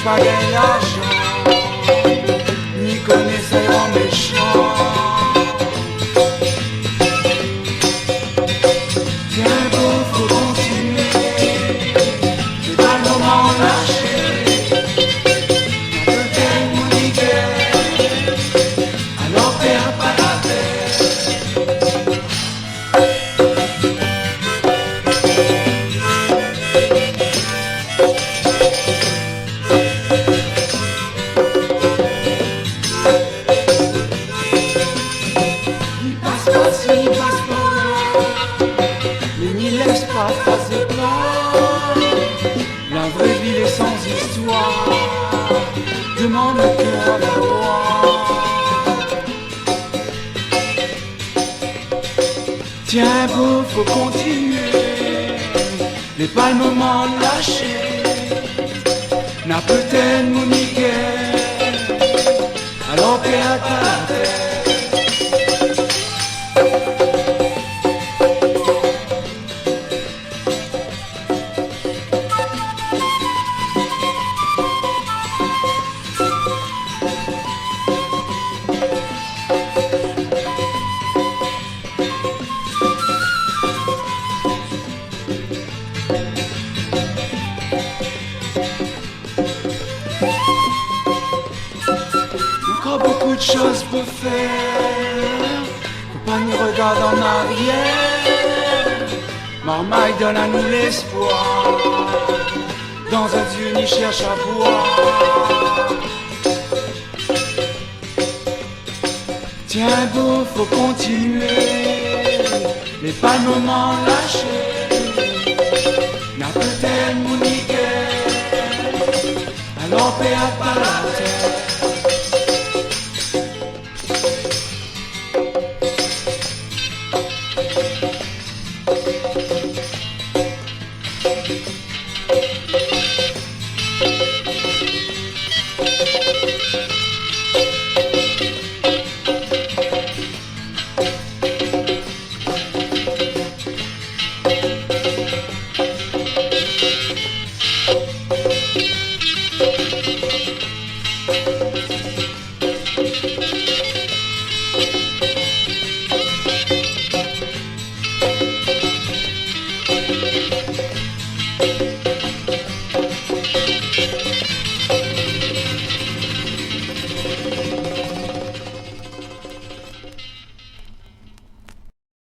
Pas gagner l'argent, ni connaître un méchant. Tiens bon, faut continuer, c'est pas le moment de lâcher. Un peu d'aide, mon nickel, alors perds pas la tête. La vraie ville est sans histoire, demande le cœur à la loi. Tiens beau, faut continuer, n'est pas le moment de lâcher. N'a peut-être mon Miguel, alors perds pas la tête. Beaucoup de choses pour faire, faut pas nous regarder en arrière. Marmay donne à nous l'espoir, dans un Dieu n'y cherche à boire. Tiens beau, faut continuer, n'est pas le moment de lâcher. N'a peut-être mon nickel, alors perds pas la tête.